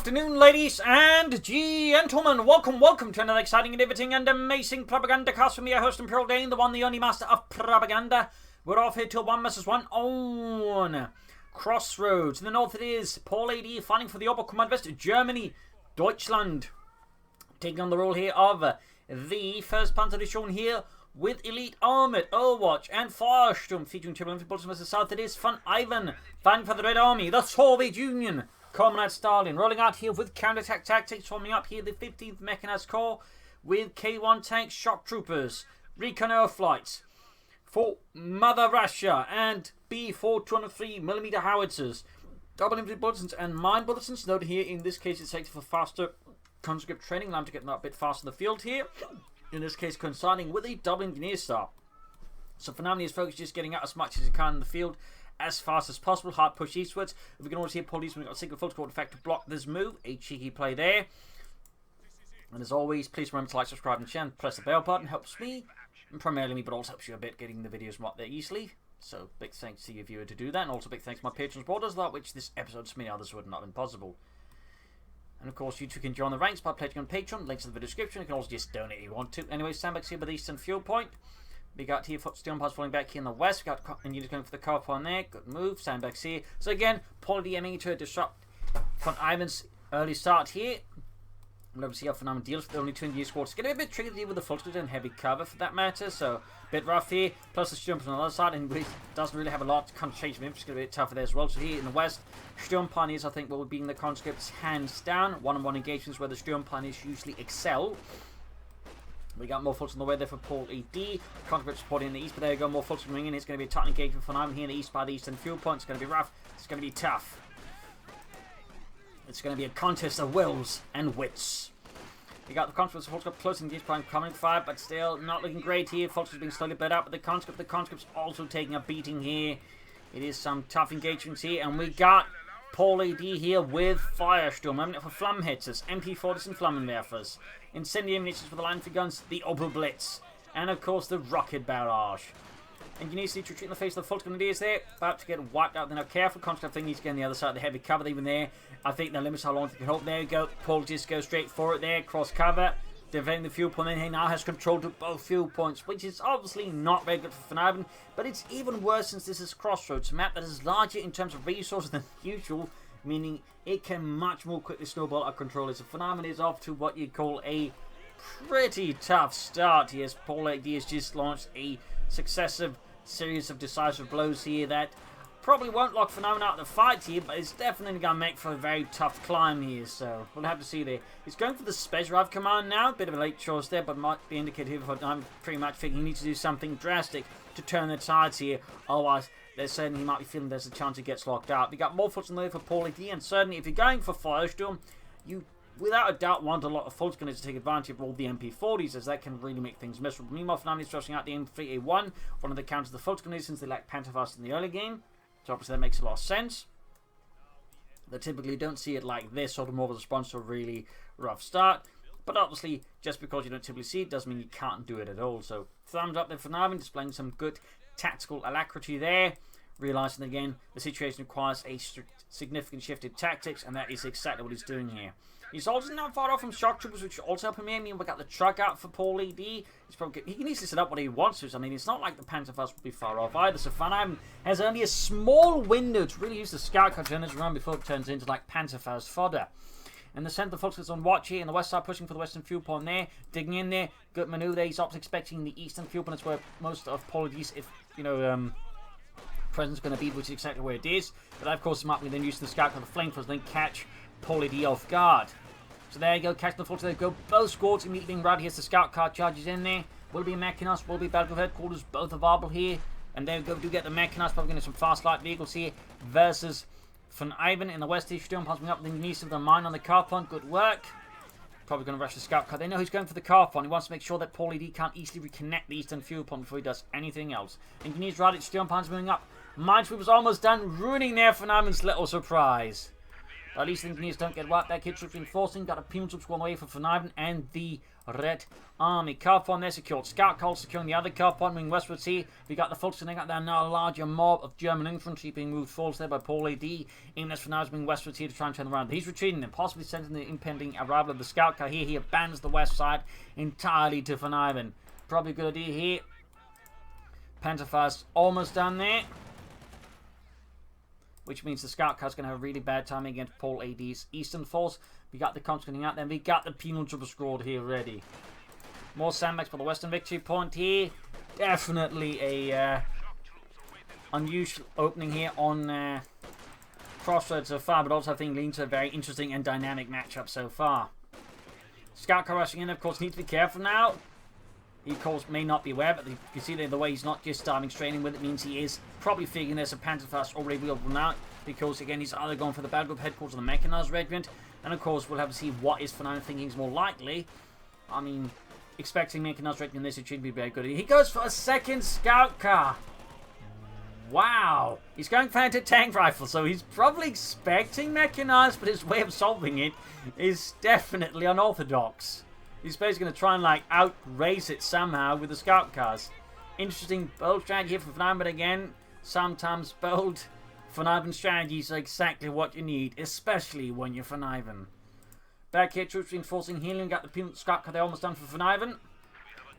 afternoon, ladies and gentlemen. Welcome to another exciting, riveting, and amazing Propagandacast from your host and Paul.A.D, the one, the only master of propaganda. We're off here till 1 vs 1 on Crossroads. In the north it is Paul.A.D fighting for the upper command West Germany, Deutschland. Taking on the role here of the first Panzer Division here with Elite Armored, Overwatch, and Feuersturm. Featuring Triple Infantry Bullets vs south it is VonIvan fighting for the Red Army, the Soviet Union. Comrade Stalin rolling out here with counterattack tactics, forming up here the 15th Mechanized Corps with K1 tanks, shock troopers, recon air flights for Mother Russia, and B4 203mm howitzers, double infantry bulletins and mine bulletins. Note here in this case it's taken for faster conscript training, allowing to get that bit faster in the field here. In this case coinciding with a double engineer star. So for now he is focused just getting out as much as he can in the field as fast as possible. Hard push eastwards. If we can always hear police when we've got a single full squad effect to block this move. A cheeky play there. And as always, please remember to like, subscribe, and share, and press the bell button. Helps me, and primarily me, but also helps you a bit getting the videos up there easily. So big thanks to you viewer to do that, and also big thanks to my patrons, supporters, without which this episode to me others would not have been possible. And of course, you too can join the ranks by pledging on Patreon. Links in the video description. You can also just donate if you want to. Anyway, Sandbags here with the Eastern Fuel Point. We got here steel pads falling back here in the west. We got units going for the car on there. Good move. Sandbags here. So again, Paul.A.D aiming to disrupt VonIvan's early start here. We'll see how VonIvan deals with the only two engineer squads. It's going to be a bit tricky to deal with the full squad and heavy cover for that matter. So a bit rough here. Plus the Sturm on the other side, and it doesn't really have a lot to concentration of infantry. It's going to be a bit tougher there as well. So here in the west, Sturm Pioneers I think will be in the conscripts hands down. One-on-one engagements where the Sturm Pioneers usually excel. We got more fulls on the way there for Paul.A.D. Conscript supporting in the east, but there you go, more fulls coming in. It's going to be a tight engagement for VonIvan here in the east by the eastern fuel point. It's going to be rough. It's going to be tough. It's going to be a contest of wills and wits. We got the conscripts got close and engaged prime coming fire, but still not looking great here. Fulls being slowly bled out, but the conscripts also taking a beating here. It is some tough engagements here, and we got Paul.A.D here with Feuersturm, aiming for Flammenhitzers, MP40s and Flammenwerfers, incendiary munitions for the line for guns, the Opel Blitz, and of course the rocket barrage. Engineers need to retreat in the face of the full grenadiers there, about to get wiped out. They're now careful. Conscript thing needs to get on the other side of the heavy cover. Even there, I think that limits how long they can hold. There you go. Paul just goes straight for it there, cross cover, defending the fuel point. Then he now has control to both fuel points, which is obviously not very good for VonIvan, but it's even worse since this is Crossroads, a map that is larger in terms of resources than usual, meaning it can much more quickly snowball out control. So VonIvan is off to what you call a pretty tough start here, as Paul.A.D has just launched a successive series of decisive blows here that probably won't lock VonIvan out of the fight here, but it's definitely going to make for a very tough climb here, so we'll have to see there. He's going for the Special Drive command now, bit of a late choice there, but might be indicated here for I'm pretty much thinking he needs to do something drastic to turn the tides here, otherwise they're saying he might be feeling there's a chance he gets locked out. We got more foots in there for Paul.A.D, and certainly if you're going for Feuersturm, you without a doubt want a lot of fulls going to take advantage of all the MP40s, as that can really make things miserable. Meanwhile, VonIvan is rushing out the M3A1, one of the counters of the fulls grenades since they lack Pantherfast in the early game. So obviously that makes a lot of sense. They typically don't see it like this, sort of more of a response to a really rough start. But obviously, just because you don't typically see it doesn't mean you can't do it at all. So thumbs up there for VonIvan, displaying some good tactical alacrity there. Realising again, the situation requires a significant shift in tactics, and that is exactly what he's doing here. He's also not far off from shock troopers, which also help him here. I mean, we got the truck out for Paul.A.D. He can easily set up what he wants to. I mean, it's not like the Pantherfast will be far off either. So VonIvan has only a small window to really use the scout car generators around before it turns into like Pantherfast fodder. And the centre folks is on watch here, and the west side pushing for the western fuel point there, digging in there. Good manoeuvre there. He's opposite expecting the eastern fuel point. That's where most of Paul.A.D's, presence is going to be, which is exactly where it is. But that, of course, might be then using the scout car, the flamethrowers, then catch Paul.A.D off guard. So there you go, catching the full, so there you go. Both squads immediately being routed. Here's the scout car charges in there. Will be Mechanized, will be Battlefield Headquarters, both are viable here. And there we go, we do get the Mechanized, probably going to some fast light vehicles here versus VonIvan in the west here. Sturm pumping up the knees of the mine on the car plant. Good work. Probably going to rush the scout car. They know he's going for the car plant. He wants to make sure that Paul.A.D can't easily reconnect the eastern fuel plant before he does anything else. Engineers routed, Sturm pump's moving up. Minesweeper's almost done, ruining there VonIvan's little surprise. But at least the engineers don't get wiped. That kid troops reinforcing. Got a penal troops going away for VonIvan and the Red Army. Coh2 there secured. Scout Call securing the other Coh2 moving westwards here. We got the folks sitting out there now. A larger mob of German infantry being moved forwards there by Paul.A.D. Even as VonIvan's moving westwards here to try and turn around. He's retreating and possibly sensing the impending arrival of the scout car here. He abandons the west side entirely to VonIvan. Probably a good idea here. Panzerfaust almost done there. Which means the scout car's going to have a really bad time against Paul.A.D's eastern force. We got the comps coming out, then we got the penal trooper squad here ready. More sandbags for the western victory point here. Definitely a unusual opening here on Crossroads so far, but also I think leads to a very interesting and dynamic matchup so far. Scout car rushing in, of course, needs to be careful now. He, of course, may not be aware, but you can see the way he's not just starting straight in with it means he is probably figuring there's a Panzerfaust already available now, because, again, he's either going for the battle group headquarters of the Mechanized Regiment, and, of course, we'll have to see what is VonIvan thinking is more likely. I mean, expecting Mechanized Regiment in this, it should be very good. He goes for a second scout car. Wow. He's going for anti-tank rifle, so he's probably expecting Mechanized, but his way of solving it is definitely unorthodox. He's basically going to try and, like, outrace it somehow with the scout cars. Interesting bold strategy here for VonIvan, but again, sometimes bold VonIvan strategies are exactly what you need, especially when you're VonIvan. Back here, troops reinforcing, healing, got the scout car there almost done for VonIvan.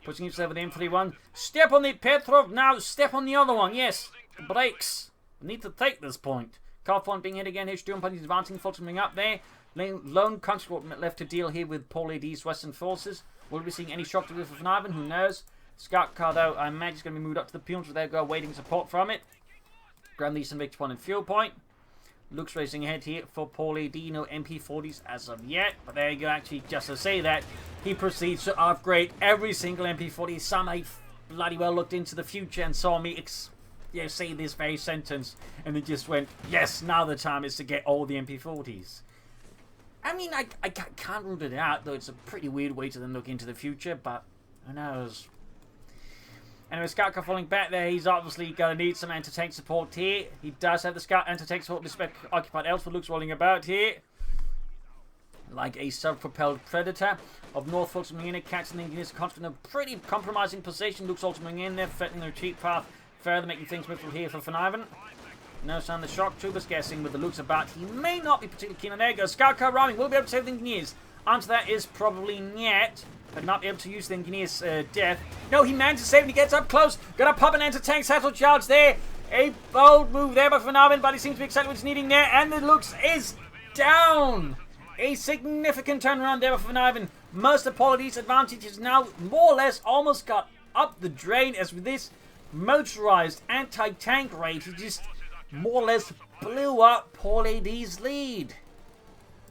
Pushing himself with the infantry one. Step on the Petrov, now step on the other one, yes. The brakes. We need to take this point. Coh2 being hit again, H2 parties advancing, folks coming up there. Lone conscript left to deal here with Paul.A.D's western forces. Will we be seeing any shock to this for VonIvan? Who knows? Scout car, though, I imagine is going to be moved up to the Peons, where they'll go awaiting support from it. Grab the eastern victory point and fuel point. Luke's racing ahead here for Paul.A.D. No MP40s as of yet. But there you go, actually, just to say that, he proceeds to upgrade every single MP40. Somehow he bloody well looked into the future and saw me say this very sentence. And then just went, yes, now the time is to get all the MP40s. I mean, I can't rule it out, though it's a pretty weird way to then look into the future, but who knows. Anyway, scout car falling back there. He's obviously going to need some anti-tank support here. He does have the scout anti-tank support occupied elsewhere. Luke's rolling about here like a self-propelled predator of North folks coming in, catching the engineers in a pretty compromising position. Luke's also coming in there, threatening the retreat path further, making things movable here for VonIvan. No sign of the shock troopers, guessing with the Luke's about. He may not be particularly keen on. There you go. Scout car ramming. Will be able to save the engineers. Answer that is probably niet. But not be able to use the engineer's death. No, he manages to save and he gets up close. Gonna pop an anti-tank satchel charge there. A bold move there by VonIvan, but he seems to be exactly what he's needing there. And the Luke's is down. A significant turnaround there for VonIvan. Most of Paul.A.D's advantage is now more or less almost got up the drain, as with this motorized anti-tank raid, he just more or less blew up Paul.A.D's lead.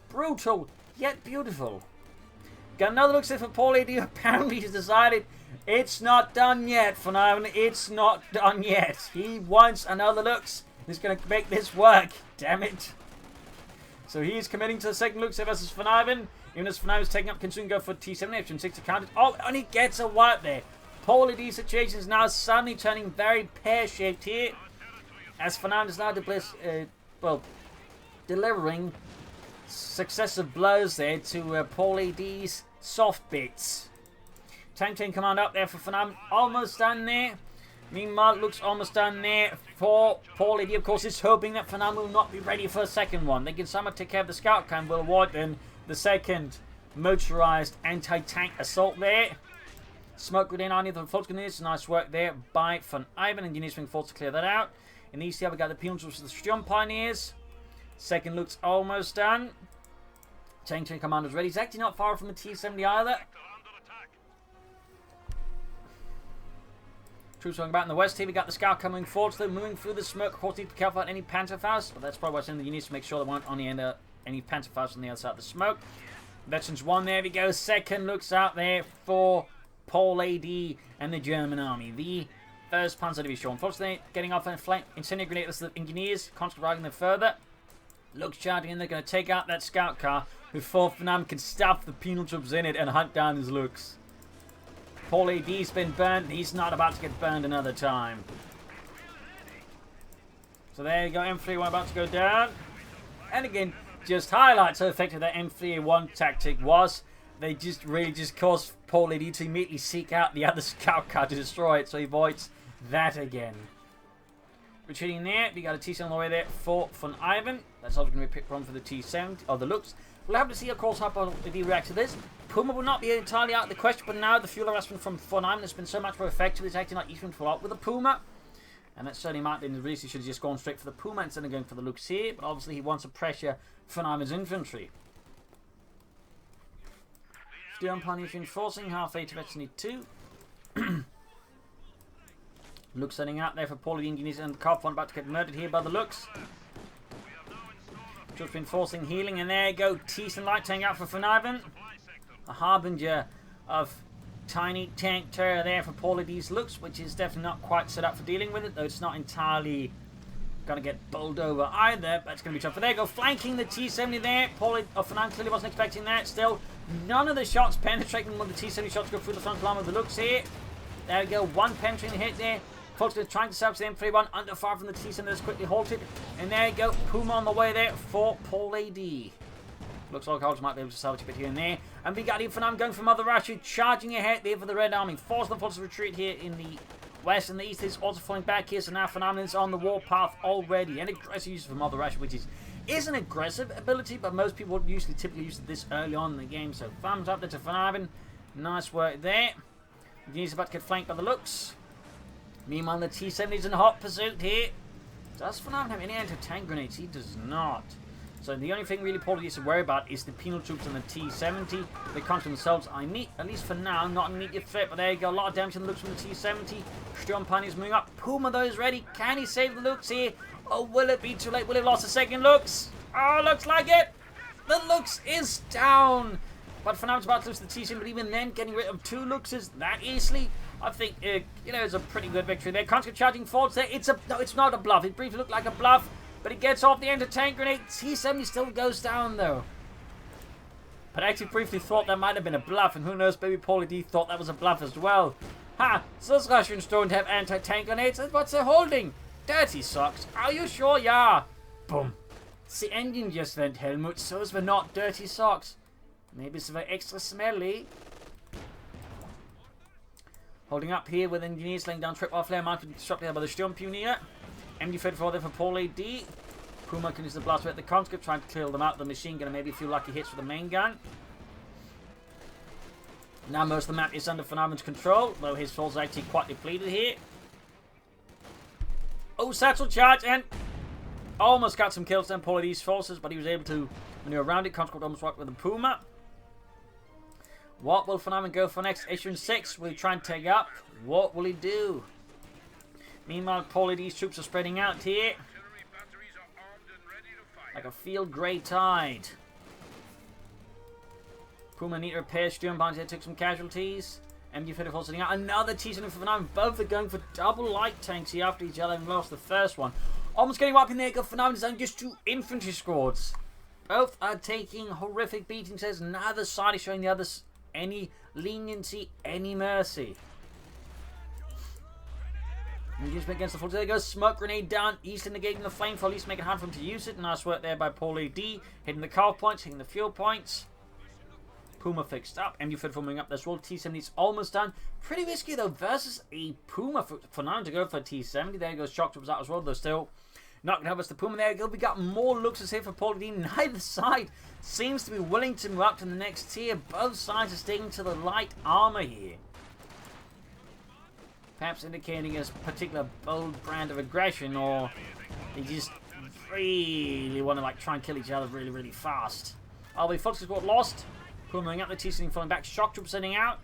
Brutal, yet beautiful. Got another look for Paul.A.D. Apparently he's decided it's not done yet for now. It's not done yet. He wants another looks. He's going to make this work. Damn it. So he's committing to the second looks versus VonIvan. Even as VonIvan's taking up, can soon go for T7 H6 to counter. Oh, and he gets a wipe there. Paul.A.D's situation is now suddenly turning very pear-shaped here. As VonIvan is now delivering successive blows there to Paul.A.D's soft bits. Tank chain command up there for VonIvan, almost done there. Meanwhile, Luke's almost done there for Paul.A.D. Of course, is hoping that VonIvan will not be ready for a second one. They can somehow take care of the scout car and will avoid then the second motorized anti-tank assault there. Smoke grenade on the float grenades. Nice work there by VonIvan. Engineers being forced to clear that out. In the east here, we got the Peons versus the Sturm Pioneers. Second look's almost done. Tank chain commander's ready. He's actually not far from the T-70 either. Troops going about in the west here. We got the scout coming forward. So they're moving through the smoke. Of course, need to be careful about any Panzerfaust. But that's probably what's in the units to make sure there weren't on the end any Panzerfaust on the other side of the smoke. Veterans one there we go. Second looks out there for Paul.A.D. and the German army. The first Panzer Division. Unfortunately, getting off and flank incendiary grenades the engineers. Constantly dragging them further. Luke's charging in. They're going to take out that scout car before VonIvan can stuff the penal troops in it and hunt down his Lukes. Paul.A.D's been burned. He's not about to get burned another time. So there you go. M3 1 about to go down. And again, just highlights how effective that M3A1 tactic was. They just really just caused Paul.A.D to immediately seek out the other scout car to destroy it, so he avoids that again. Retreating there, we got a T-7 on the way there for VonIvan. That's obviously going to be picked from for the T-70, or the looks. We'll have to see, of course, how Paul.A.D reacts to this. Puma will not be entirely out of the question, but now the fuel harassment from VonIvan has been so much more effective, it's acting like he's going to fall out with the Puma. And that certainly might be in the release. He should have just gone straight for the Puma instead of going for the looks here, but obviously he wants to pressure VonIvan's infantry. Stern Pioneers reinforcing, halfway to Destiny 2. Looks setting out there for Paul.A.D engineers and the Coh2 about to get murdered here by the looks. Just reinforcing, healing, and there you go. T-7 light tank out for VonIvan. A harbinger of tiny tank terror there for Paul.A.D's looks, which is definitely not quite set up for dealing with it, though it's not entirely going to get bowled over either, but it's going to be tough. But there you go, flanking the T-70 there. Paul.A.D VonIvan clearly wasn't expecting that. Still, none of the shots penetrating when the T-70 shots go through the front line of the looks here. There we go, one penetrating hit there. Folks are trying to salvage the M3A1 under fire from the T-70 that's quickly halted. And there you go, Puma on the way there for Paul.A.D. Looks like Hodge might be able to salvage a bit here and there. And we got here VonIvan going for Mother Russia, charging ahead there for the Red Army. Force them to retreat here in the west, and the east is also falling back here. So now VonIvan is on the warpath already. An aggressive use of Mother Russia, which is an aggressive ability, but most people typically use it this early on in the game. So thumbs up there to VonIvan. Nice work there. He's about to get flanked by the looks. Meanwhile, the T-70 is in hot pursuit here. Does VonIvan have any anti-tank grenades? He does not. So the only thing really Paul needs to worry about is the penal troops and the T-70. They can't themselves, at least for now, not an immediate threat. But there you go, a lot of damage on the looks from the T-70. Stern Pioneers moving up. Puma, though, is ready. Can he save the looks here? Or will it be too late? Will it lost a second looks? Oh, looks like it. The looks is down. But VonIvan's about to lose the T-70. But even then, getting rid of two looks is that easily. I think, it's a pretty good victory there. Constant charging forwards there. No, it's not a bluff. It briefly looked like a bluff. But he gets off the anti-tank grenade. T-70 still goes down, though. But I actually briefly thought that might have been a bluff. And who knows, maybe Paul.A.D thought that was a bluff as well. Ha! So those Russians don't have anti-tank grenades. That's what they're holding. Dirty socks. Are you sure? Yeah. Boom. It's the engine just went, Helmut. So those were not dirty socks. Maybe it's very extra smelly. Holding up here with engineers laying down tripwire flare mounted disrupted by the Sturmpioneer. MD-34 there for Paul.A.D. Puma can use the blast at the conscript, trying to clear them out. The machine gun and maybe a few lucky hits with the main gun. Now most of the map is under VonIvan's control, though his force is actually quite depleted here. Oh, satchel charge, and almost got some kills on Paul.A.D's forces, but he was able to maneuver around it. Conscript almost worked with the Puma. What will VonIvan go for next? Issue 6, will he try and take up? What will he do? Meanwhile, Paul.A.D's troops are spreading out here. Like a field grey tide. Puma need to repair. Stern Pioneers took some casualties. MD-34 sitting out. Another T-70 for VonIvan. Both are going for double light tanks here after each other and lost the first one. Almost getting wiped in there. VonIvan is only just 2 infantry squads. Both are taking horrific beatings. There's neither side is showing the others any leniency, any mercy. Engagement against the full. There goes smoke grenade down. East negating the flame for at least making it hard for him to use it. Nice work there by Paul.A.D. Hitting the car points, hitting the fuel points. Puma fixed up. MD-34 moving up this wall. T-70 is almost done. Pretty risky though versus a Puma for now to go for a T-70. There goes shock troops out as well, though still not going to help us. The Puma there. We got more looks as here for Paul.A.D. Neither side seems to be willing to move up to the next tier. Both sides are sticking to the light armor here. Perhaps indicating a particular bold brand of aggression, or they just really want to try and kill each other really, really fast. Oh, we Fox got lost. Puma moving up, the T-70 falling back. Shock troops sending out.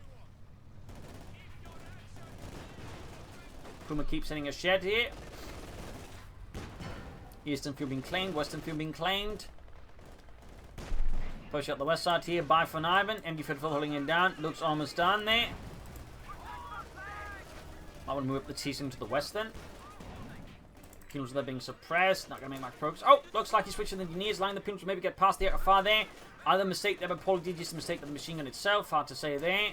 Puma keeps sending a shed here. Eastern field being claimed, western field being claimed. Push up the west side here by VonIvan. MD-34 holding him down. Looks almost done there. I want to move up the T-70 to the west then. Penals are being suppressed. Not going to make much progress. Oh, looks like he's switching the engineers. Line the penals will maybe get past the outer far there. Either mistake there by Paul.A.D, just a mistake by the machine gun itself. Hard to say there.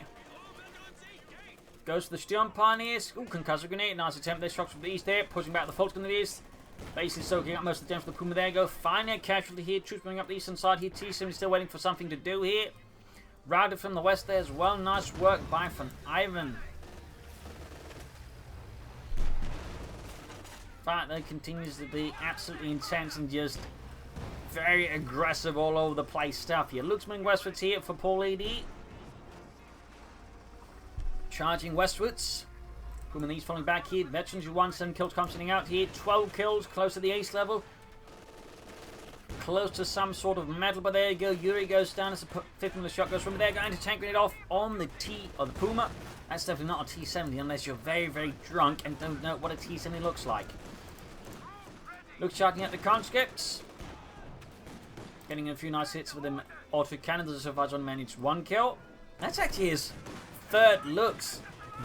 Goes to the Stern Pioneers. Ooh, concussive grenade. Nice attempt there. Shocks from the east there. Pushing back the Fulton to the east. Basically soaking up most of the damage for the Puma. There you go. Finally a casualty here. Troops moving up the eastern side here. T-70 still waiting for something to do here. Routed from the west there as well. Nice work by VonIvan. But that continues to be absolutely intense and just very aggressive all over the place stuff here. Looks moving westwards here for Paul.A.D. Charging westwards. Puma these falling back here. Veterans who won 7 kills come sitting out here. 12 kills, close to the ace level. Close to some sort of medal, but there you go. Yuri goes down as the 5th of the shot goes from there. Going to tank grenade off on the the Puma. That's definitely not a T-70 unless you're very, very drunk and don't know what a T-70 looks like. Looks charging at the conscripts. Getting a few nice hits with the auto cannon. The survivors on managed 1 kill. That's actually his 3rd looks.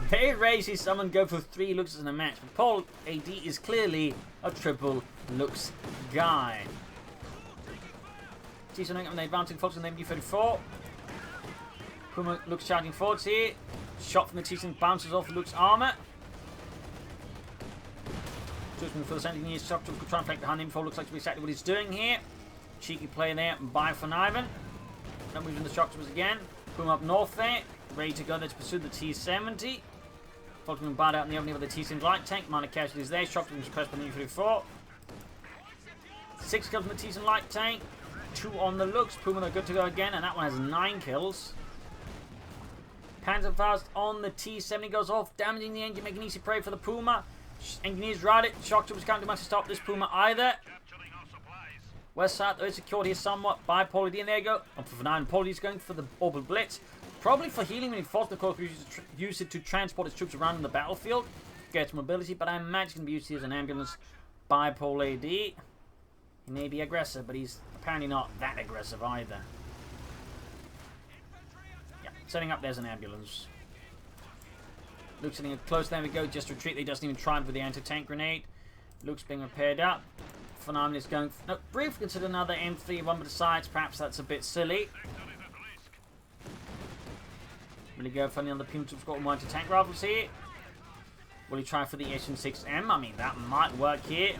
Very rarely see someone go for 3 looks in a match, but Paul.A.D is clearly a triple looks guy. T-70 on the advancing force on the MD-34. Puma looks charging forwards here. Shot from the T-70 bounces off Luke's armor. Just moving for the sending here. Shock could try and flank behind him. Looks like to be exactly what he's doing here. Cheeky play there by VonIvan. Now moving the shock troopers again. Puma up north there. Ready to go there to pursue the T-70. Falcon barred out in the opening with the T-70 light tank. Minor casualties there. Shock troopers suppressed by the MD-34. 6 kills from the T-70 light tank. 2 on the looks. Puma they're good to go again, and that one has 9 kills. Panzerfaust on the T-70 goes off, damaging the engine, making easy prey for the Puma. Engineers ride it. Shock troopers can't do much to stop this Puma either. West side though is secured here somewhat by Paul.A.D, and there you go. Up for VonIvan. Paul.A.D's going for the orbital blitz, probably for healing when he falls. The Coh2 use it to transport his troops around in the battlefield, gets mobility, but I imagine it can be used here as an ambulance by Paul.A.D. He may be aggressive, but he's apparently not that aggressive either. Yeah, setting up there's an ambulance. Luke's sitting close, there we go, just retreat. They doesn't even try with the anti-tank grenade. Luke's being repaired up. VonIvan is going... No, briefly consider another M3, one but decides perhaps that's a bit silly. Will he go for any other Puma troops got one anti-tank rifles here? Will he try for the SM6M? I mean, that might work here.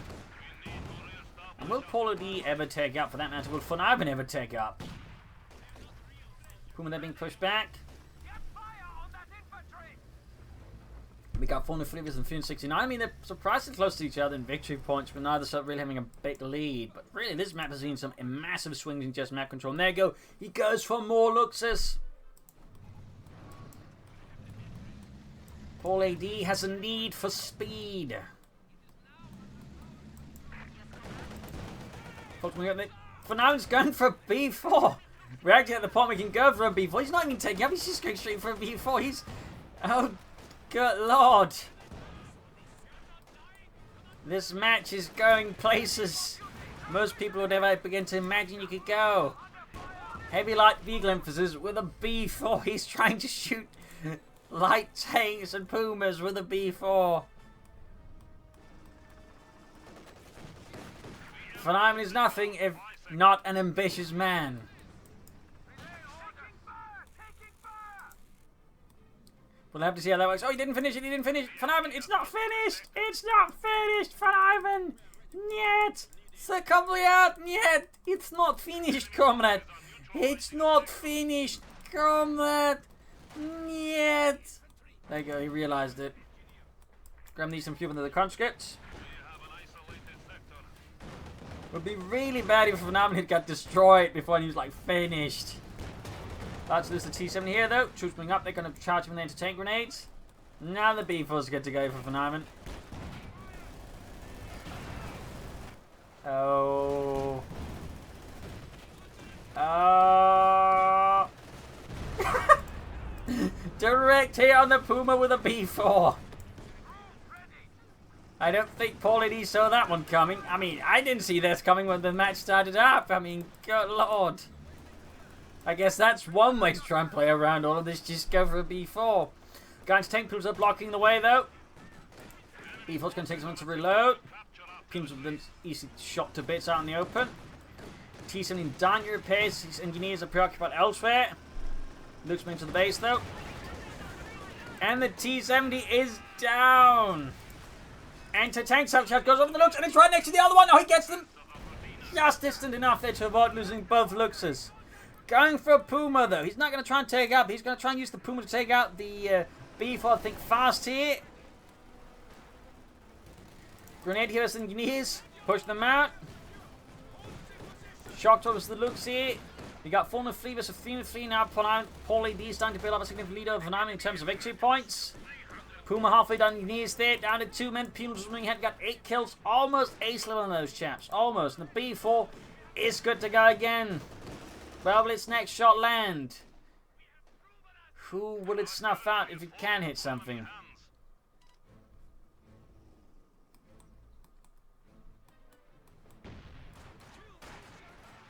And will Paul.A.D ever take up, for that matter? Will VonIvan ever take up? Puma, they're being pushed back. We got 400 and 369. I mean, they're surprisingly close to each other in victory points, but neither side really having a big lead. But really, this map has seen some massive swings in just map control. And there you go. He goes for more luxus. Paul.A.D has a need for speed. VonIvan's going for a B4. We're actually at the point we can go for a B4. He's not even taking up. He's just going straight for a B4. He's... Oh, good lord. This match is going places most people would ever begin to imagine you could go. Heavy light vehicle emphasis with a B4. He's trying to shoot light tanks and Pumas with a B4. VonIvan is nothing if not an ambitious man. We'll have to see how that works. Oh, he didn't finish it. He didn't finish. VonIvan, it's not finished. It's not finished, VonIvan. Niet. Secondly, niet. It's not finished, comrade. It's not finished, comrade. Niet. There you go. He realized it. Graham needs some fuel into the conscripts. Would be really bad if VonIvan had got destroyed before he was like finished. That's lose the T-70 here though. Troops coming up, they're going to charge him with anti-tank grenades. Now the B4's good to go for VonIvan. Oh. Oh. Direct hit on the Puma with a B4. I don't think Paul.A.D saw that one coming. I mean, I didn't see this coming when the match started up. I mean, good lord. I guess that's one way to try and play around all of this. Just go for a B4. Guys, tank pools are blocking the way, though. B4's going to take someone to reload. Pumas have been easily shot to bits out in the open. T-70 down your repairs. His engineers are preoccupied elsewhere. Luke's moving to the base, though. And the T-70 is down. Anti-tank self-charge goes over the looks, and it's right next to the other one. Oh, he gets them just distant enough there to avoid losing both lookses. Going for a Puma, though. He's not going to try and take up. He's going to try and use the Puma to take out the B4, I think, fast here. Grenade heroes and engineers. Push them out. Shock towards the looks here. We got 4-3 versus 3-3 now. Paul.A.D is starting to build up a significant lead over VonIvan in terms of victory points. Puma halfway down engineers there. Down to 2 men. Puma's running ahead. Got 8 kills. Almost ace level on those chaps. Almost. And the B4 is good to go again. Well, will its next shot land? Who will it snuff out if it can hit something?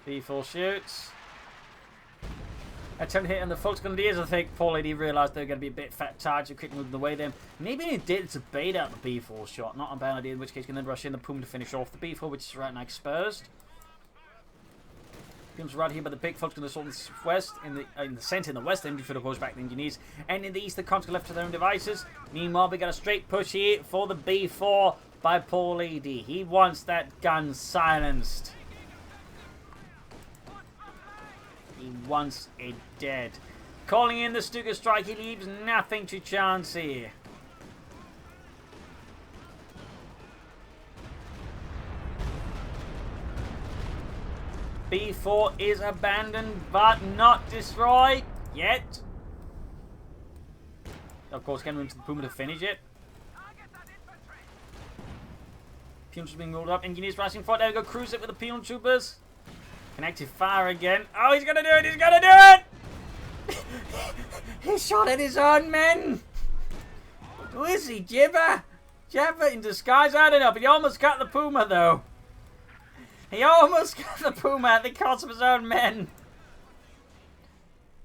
B4 shoots. Attempt to hit on the full Grenadiers. I think Paul.A.D realised they were going to be a bit fat targets and quickly moving away them. Maybe he did to bait out the B4 shot. Not a bad idea, in which case he can then rush in the Puma to finish off the B4, which is right now exposed. Puma's right here by the big Fultz going to assault in the west, in the centre, in the west, then before the push back the engineers. And in the east, the Cons left to their own devices. Meanwhile, we got a straight push here for the B4 by Paul.A.D. He wants that gun silenced. He wants it dead. Calling in the Stuka strike, he leaves nothing to chance here. B4 is abandoned, but not destroyed yet. Of course, getting into the Puma to finish it. Puma's being rolled up. Engineers rising forward. There we go. Cruise it with the Puma troopers. Connected fire again. Oh, he's gonna do it! He's gonna do it! He shot at his own men! Who is he? Jibber? Jabber in disguise? I don't know, but he almost got the Puma, though. He almost got the Puma at the cost of his own men.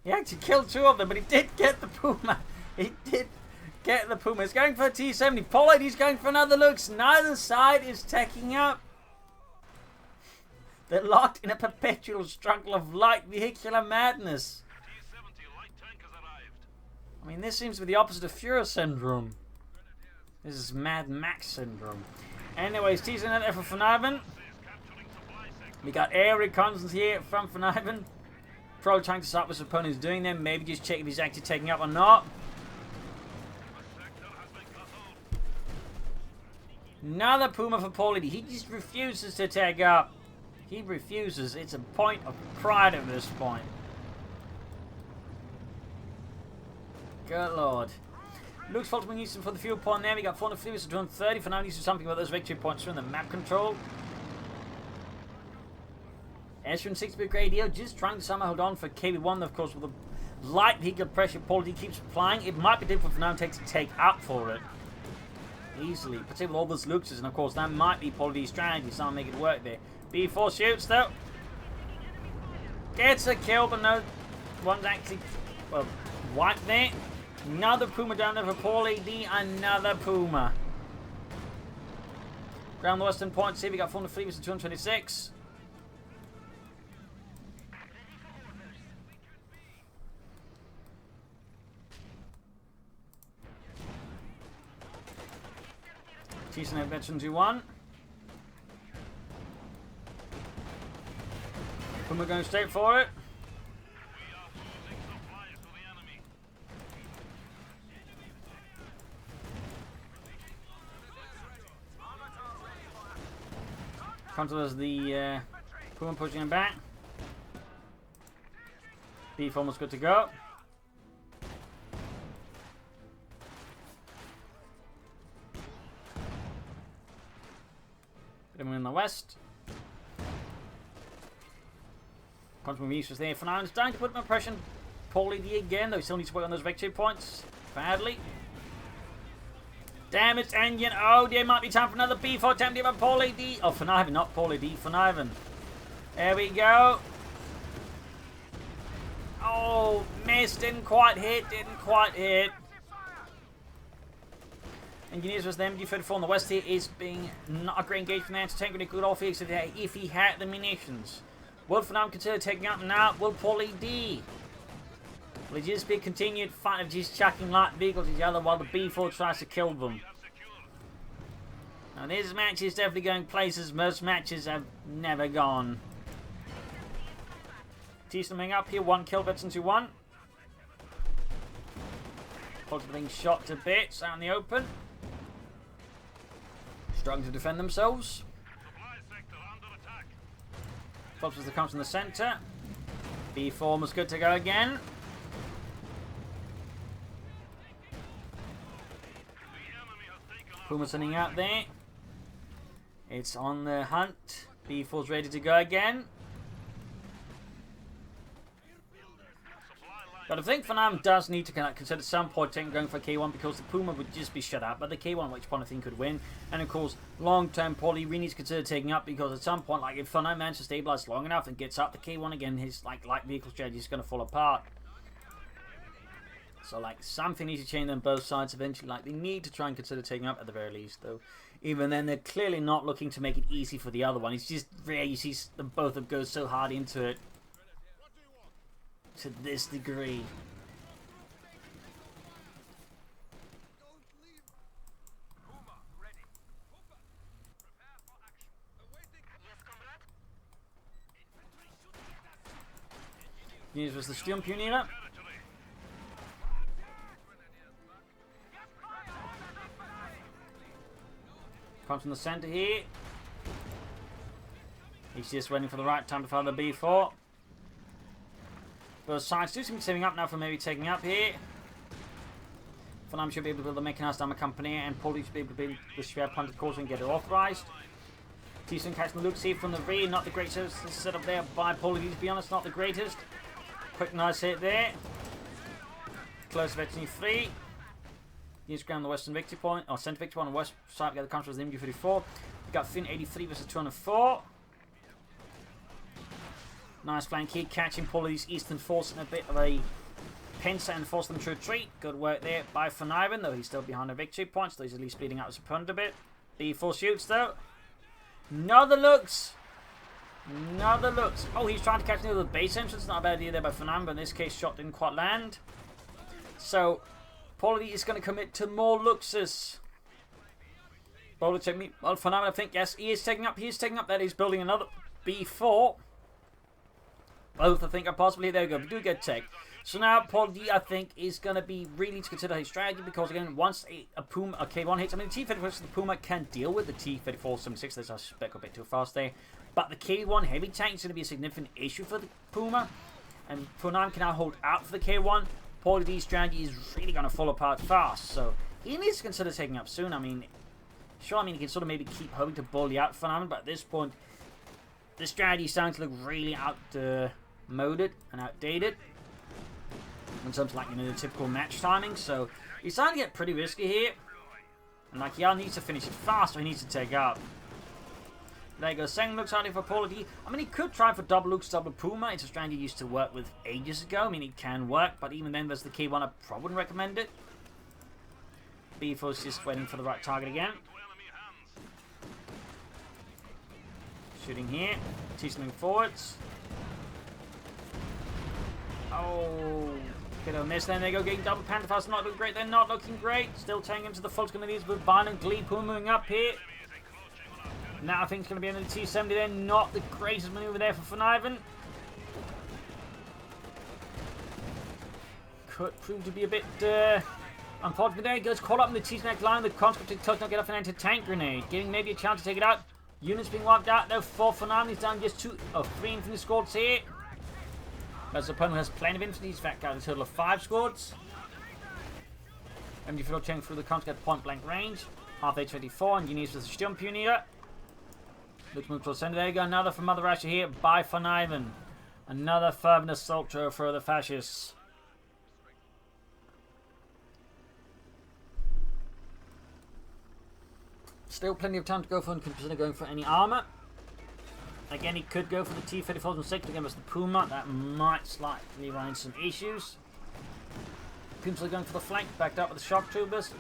He actually killed 2 of them, but he did get the Puma. He did get the Puma. He's going for a T-70. Paul.A.D's going for another looks. Neither side is taking up. They're locked in a perpetual struggle of light vehicular madness. I mean, this seems to be the opposite of Führer syndrome. This is Mad Max syndrome. Anyways, teasing out there for VonIvan. We got air reconnaissance here from VonIvan. Probably trying to stop what his opponent is doing there. Maybe just check if he's actually taking up or not. Another Puma for Paul.A.D. He just refuses to take up. He refuses. It's a point of pride at this point. Good lord. Looks fault when using for the fuel point there. We got 400 to 230 for now. Using something about those victory points from the map control. Ezra and 6-bit radio just trying to somehow hold on for KB1, of course, with the light vehicle pressure Paul.A.D keeps applying. It might be difficult for now to take up for it. Easily. Particularly with all those luxes, and of course that might be Paul.A.D's strategy, so I'll make it work there. B4 shoots though. Gets a kill, but no one's actually, well, wiped there. Another Puma down there for Paul.A.D. Another Puma. Ground the western points here. We got 400 to 226. Decent veteran 2-1. Puma going straight for it. Controls the Puma pushing him back. Beef almost good to go. Then we're in the west. Control Use was there for now. It's starting to put my pressure on Paul.A.D again, though he still needs to work on those victory points. Badly. Damaged engine. Oh, there might be time for another B4 attempt by Paul.A.D. Oh, VonIvan, not Paul.A.D. VonIvan. There we go. Oh, missed. Didn't quite hit. Didn't quite hit. Engineers was the MG34 on the west here is being not a great engagement there. To take really good off here if he had the munitions. Will VonIvan consider taking up now? Will Paul.A.D? Will it just be a continued fight of just chucking light vehicles at each other while the B4 tries to kill them? Now this match is definitely going places most matches have never gone. T-Slimming up here, 1 kill, veterans who won. Pods being shot to bits out in the open. Struggling to defend themselves. Pops as they come from the centre. B4 was good to go again. Puma sending out there. It's on the hunt. B4's ready to go again. But I think VonIvan does need to consider some point going for K1 because the Puma would just be shut out. But the K1, which one I think could win. And of course, long-term Paul.A.D really needs to consider taking up because at some point, like if VonIvan manages to stabilize long enough and gets up the K1 again, his light vehicle strategy is going to fall apart. So like something needs to change on both sides eventually. Like they need to try and consider taking up at the very least, though. Even then, they're clearly not looking to make it easy for the other one. It's just rare you see them both of them go so hard into it. To this degree. News was the Sturmpioniere. Comes from the centre here. He's just waiting for the right time to fire the B4. Both sides do seem to be saving up now for maybe taking up here. VonIvan should be able to build a mechanized armor company, and Paul.A.D should be able to build the spare punted course and get it authorized. T-Slim catching the looks here from the rear, not the greatest setup there by Paul.A.D, to be honest, not the greatest. Quick nice hit there. Close veteran 3. Use ground the western victory point, or centre victory point on the west side, we got the counter with the MG34. We got Finn 83 versus 204. Nice flank here, catching Paul.A.D's eastern force in a bit of a pincer and force them to retreat. Good work there by VonIvan, though he's still behind the victory point, so he's at least speeding up his opponent a bit. B4 shoots though. Another looks. Another looks. Oh, he's trying to catch near the base entrance. Not a bad idea there by VonIvan, but in this case, shot didn't quite land. So, Paul.A.D is going to commit to more luxus. Well, VonIvan, I think, yes, he is taking up. He is taking up that. He's building another B4. Both, I think, are possibly. There we go. We do get tech. So now, Paul.A.D, I think, is going to be really to consider his strategy because, again, once a Puma, a K1 hits, I mean, the T-34 versus the Puma can deal with the T-34-76. There's a spec a bit too fast there. But the K1 heavy tank is going to be a significant issue for the Puma. And VonIvan can now hold out for the K1. Paul.A.D's strategy is really going to fall apart fast. So he needs to consider taking up soon. I mean, sure, he can sort of maybe keep hoping to bully out VonIvan, but at this point, this strategy is starting to look really outmoded and outdated in terms of, like, the typical match timing. So he's starting to get pretty risky here. And, like, he needs to finish it fast, or he needs to take up. There you go. Second looks out here for Paul.A.D. I mean, he could try for double looks, double Puma. It's a strategy he used to work with ages ago. I mean, it can work, but even then, there's the K1. I probably wouldn't recommend it. B4 is just waiting for the right target again. Shooting here. T-Slim forwards. Oh, bit of a miss there. There you go. Getting double Panther Fast. Not looking great. They're not looking great. Still taking him to the full screen of these with Barn and Glee. Puma moving up here. Now I think it's going to be another T-70 there. Not the greatest maneuver there for VonIvan. Could prove to be a bit unfortunate there. He goes caught up in the T-Snack line. The conscript does not get off an anti-tank grenade. Giving maybe a chance to take it out. Units being wiped out though for VonIvan. He's down just 3 infantry squads here. But his opponent has plenty of infantry. He's got a total of 5 squads. MG4 change through the conscript at point blank range. Half H24 and Unis with the Sturmpioniere. Looks move towards center. There you go. Another from Mother Russia here by VonIvan. Another fervent assault for the fascists. Still plenty of time to go for and consider going for any armor. Again, he could go for the T-34 and 6 against the Puma. That might slightly run into some issues. Puma's going for the flank, backed up with the shock troopers.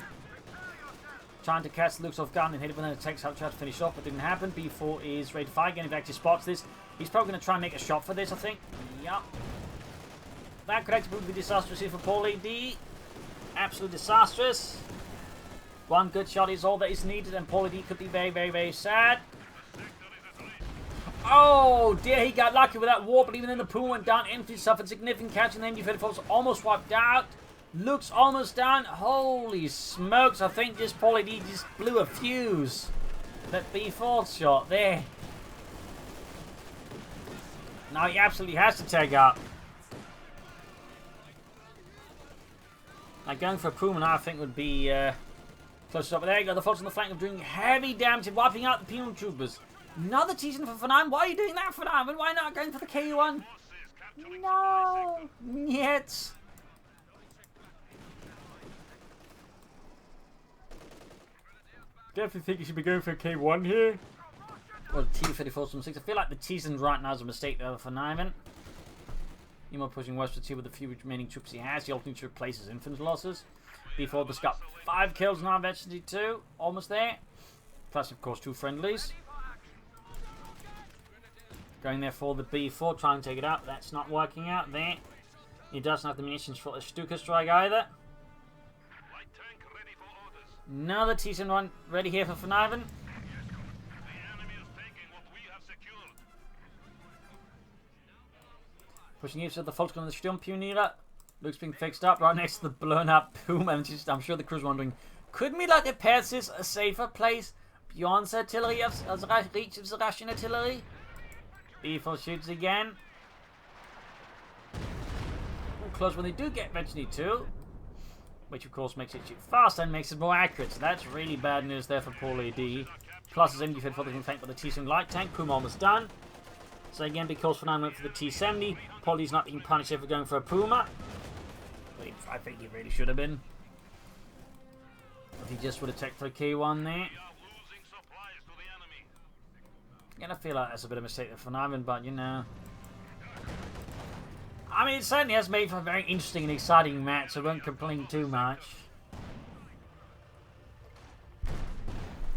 Trying to catch Luke's off guard and hit it when it takes out to finish off, but didn't happen. B4 is ready to fight again. If he actually spots this, he's probably going to try and make a shot for this, I think. Yep. That could actually be disastrous here for Paul.A.D. Absolutely disastrous. One good shot is all that is needed, and Paul.A.D could be very, very, very sad. Oh dear, he got lucky with that war, but even then the Puma went down. Infantry suffered significant catch, and then MG-34's almost wiped out. Luke's almost down. Holy smokes, I think this Paul.A.D just blew a fuse. That B4 shot there. Now he absolutely has to take up. Now going for a Puma now I think would be close up. But there you go, the Fulton on the flank of doing heavy damage and wiping out the Puma troopers. Another T-7 for VonIvan. Why are you doing that for VonIvan? Why not going for the K1? No! Yet. Definitely think you should be going for a K1 here. Or the T-34 from 6. I feel like the T-7 right now is a mistake there for VonIvan. Emo pushing westwards here with the few remaining troops he has. He ultimately should replace his infantry losses. B4 just got 5 kills now, eventually 2. Almost there. Plus, of course, 2 friendlies. Going there for the B4, trying to take it out. That's not working out there. He doesn't have the munitions for a Stuka strike either. Another T-1 ready here for VonIvan. Pushing east of the Fulton and the Sturmpionierer. Luke's being fixed up right next to the blown up Puma. And just, I'm sure the crew's wondering, could we like repair this a safer place beyond the artillery of reach of the Russian artillery? B4 shoots again. Close when they do get eventually too. Which of course makes it shoot faster and makes it more accurate. So that's really bad news there for Paul.A.D. Plus his MG-34 for the flank with the T-70 light tank. Puma almost done. So again, because VonIvan went for the T-70, Paul.A.D's not being punished here for going for a Puma. I think he really should have been. If he just would have checked for a K1 there. Again, I feel like that's a bit of a mistake for VonIvan, but you know. I mean, it certainly has made for a very interesting and exciting match, so I won't complain too much.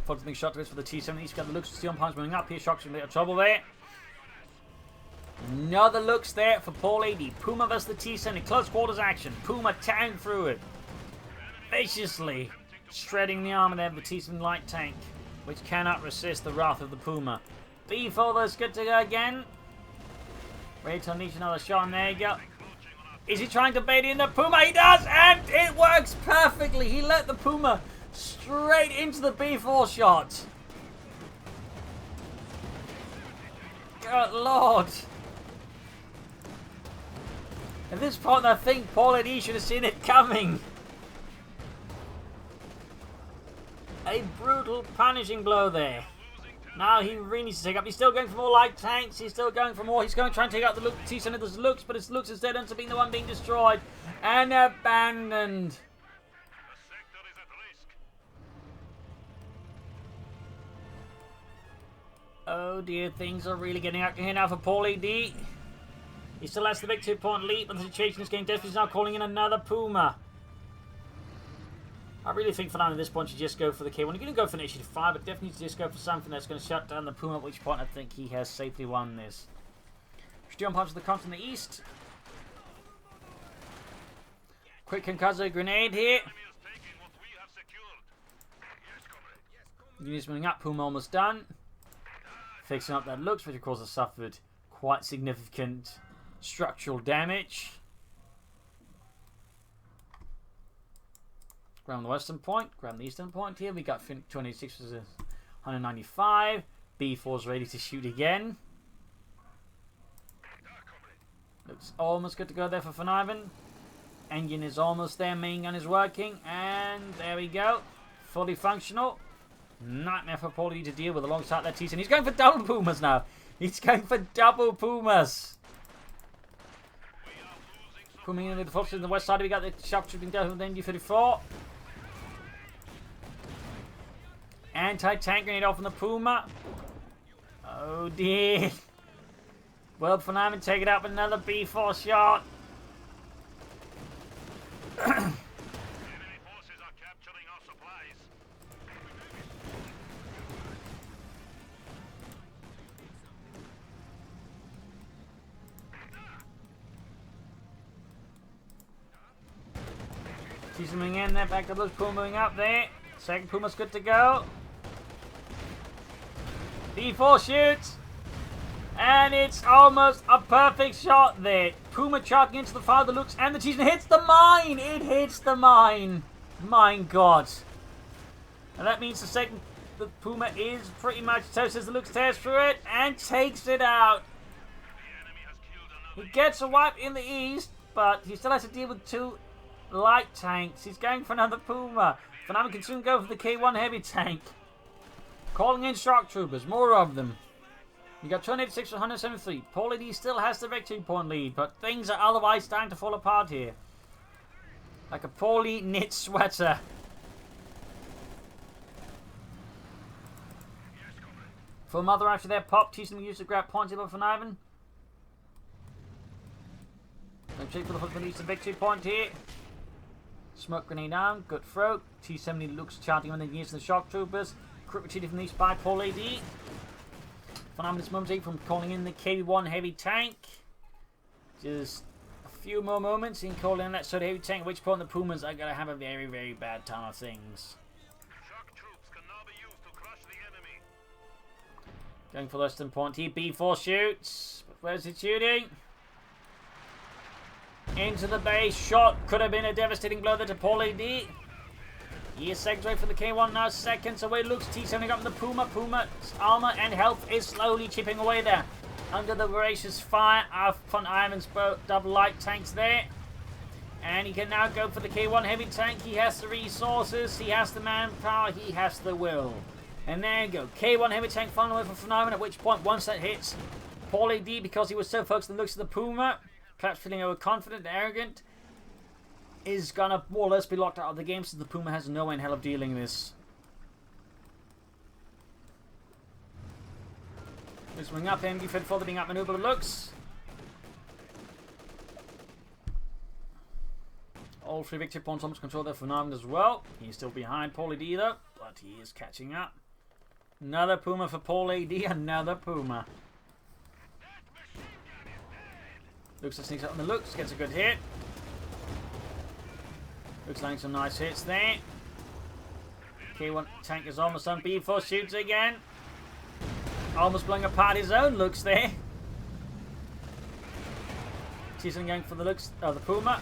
Fulton's being shot to this for the T-70. He's got the looks of steel pumps moving up here. Shocks in a bit of trouble there. Another looks there for Paul.A.D. Puma versus the T-70. Close quarters action. Puma tearing through it. Viciously shredding the armor there of the T-70 light tank, which cannot resist the wrath of the Puma. B4 though is good to go again. Ready to unleash another shot, and there you go. Is he trying to bait in the Puma? He does, and it works perfectly. He let the Puma straight into the B4 shot. Good lord. At this point, I think Paul.A.D should have seen it coming. A brutal, punishing blow there. Now he really needs to take up. He's still going for more light tanks. He's still going for more. He's going to try and take out the T-70's looks, but his looks instead ends up being the one being destroyed and abandoned. Oh dear, things are really getting out here now for Paul.A.D. He still has the big 2-point lead, but the situation is getting desperate. He's now calling in another Puma. I really think VonIvan at this point should just go for the K1. You're going to go for an Initiative 5, but definitely just go for something that's going to shut down the Puma, at which point I think he has safely won this. Sturm punch to the Counter in the east. Quick concussive grenade here. Units moving up, Puma almost done. Fixing up that looks, which of course has suffered quite significant structural damage. Grab the western point, grab the eastern point here. We got 26 versus 195. B4's ready to shoot again. Looks almost good to go there for VonIvan. Engine is almost there, main gun is working, and there we go. Fully functional. Nightmare for Paul.A.D to deal with alongside that T-70. He's going for double Pumas now. He's going for double Pumas. Coming in with the Fulton on the west side, we got the sharpshooting down with the MG-34. Anti-tank grenade off on the Puma. Oh dear. Well, VonIvan take it up with another B4 shot. She's moving in there, back to those Puma moving up there. Second Puma's good to go. B4 shoots. And it's almost a perfect shot there. Puma charging into the fire of the Lux and the cheese and hits the mine. It hits the mine. My God. And that means the Puma is pretty much toast as the Lux tears through it and takes it out. He gets a wipe in the east, but he still has to deal with 2 light tanks. He's going for another Puma. VonIvan can soon go for the K1 heavy tank. Calling in shock troopers, more of them. You got 286 to 173. Paul.A.D still has the victory point lead, but things are otherwise starting to fall apart here. Like a poorly knit sweater. For Mother after their pop, teaching them use to grab points above VonIvan. Don't check for the husband needs the victory point here. Smoke grenade down, good throw. T-70 looks charging when they're using the shock troopers. Quick retreat from the east by Paul.A.D. VonIvan is momentarily from calling in the K1 heavy tank. Just a few more moments in calling in that sort of heavy tank, at which point the Pumas are going to have a very, very bad time of things. Shock troops can now be used to crush the enemy. Going for less than point here. B4 shoots. But where's it shooting? Into the base. Shot. Could have been a devastating blow there to Paul.A.D. He is seconds away from the K1 now. Seconds away. Looks T-70 up in the Puma. Puma's armor and health is slowly chipping away there. Under the voracious fire of VonIvan's double light tanks there. And he can now go for the K1 heavy tank. He has the resources. He has the manpower. He has the will. And there you go. K1 heavy tank finally away from VonIvan. At which point, once that hits Paul.A.D, because he was so focused on the looks of the Puma, perhaps feeling overconfident and arrogant, is gonna more or less be locked out of the game since the Puma has no way in hell of dealing this. Let's wing up MG Fed following up maneuver looks. All 3 victory points almost control there for VonIvan as well. He's still behind Paul.A.D though, but he is catching up. Another Puma for Paul.A.D, another Puma. Looks to sneaks up on the Lux, gets a good hit. Looks like some nice hits there. K1 tank is almost on. B4 shoots again. Almost blowing apart his own Lux there. She's going for the Lux of the Puma.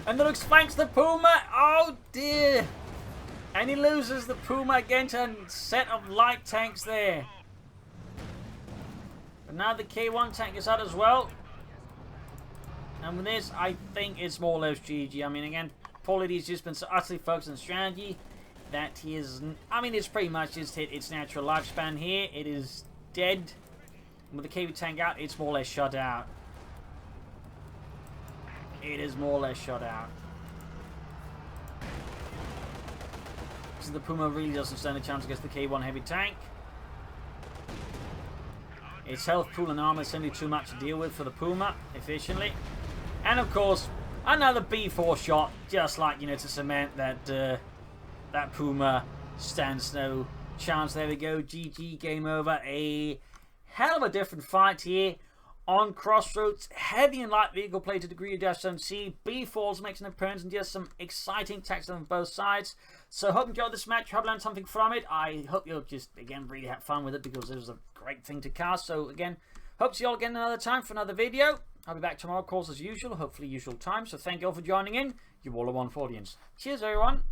And the Lux flanks the Puma. Oh dear. And he loses the Puma again to a set of light tanks there. But now the K1 tank is out as well. And with this, I think it's more or less GG. I mean, again, Paul.A.D's just been so utterly focused on strategy that he is... I mean, it's pretty much just hit its natural lifespan here. It is dead. And with the KV tank out, it's more or less shut out. It is more or less shut out. So the Puma really doesn't stand a chance against the K1 heavy tank. Its health pool and armor is simply too much to deal with for the Puma efficiently. And of course, another B4 shot, just like, you know, to cement that that Puma stands no chance. There we go, GG, game over. A hell of a different fight here on Crossroads. Heavy and light vehicle play to degree of -7C. B4s makes an appearance and just some exciting tactics on both sides. So hope you enjoyed this match. Hope you learned something from it. I hope you'll just, again, really have fun with it because it was a great thing to cast. So again, hope to see you all again another time for another video. I'll be back tomorrow, of course, as usual. Hopefully usual time. So thank you all for joining in. You're all a wonderful audience. Cheers, everyone.